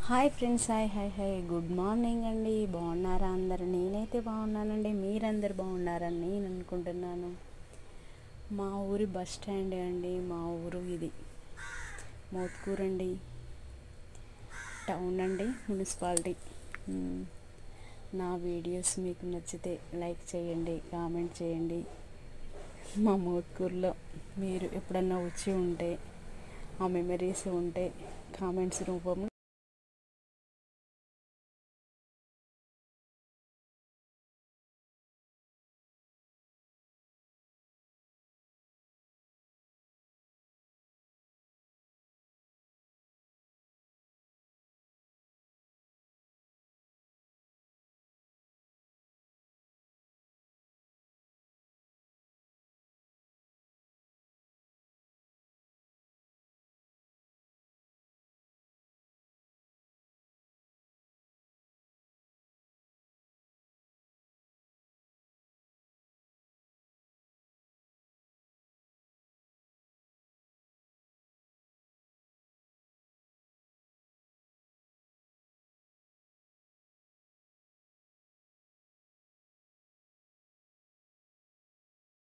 Hi friends, hi hi hi good morning అండి. బాగున్నారా అందరు? నేనైతే బాగున్నానండి. మీరందరు బాగున్నారని నేను అనుకుంటున్నాను. మా ఊరి బస్ స్టాండ్ అండి. మా ఊరు ఇది మోత్కూర్ అండి, టౌన్ అండి, మున్సిపాలిటీ. నా వీడియోస్ మీకు నచ్చితే లైక్ చేయండి, కామెంట్ చేయండి. మా మోత్కూర్లో మీరు ఎప్పుడన్నా వచ్చి ఉంటే ఆ మెమరీస్ ఉంటే కామెంట్స్ రూపంలో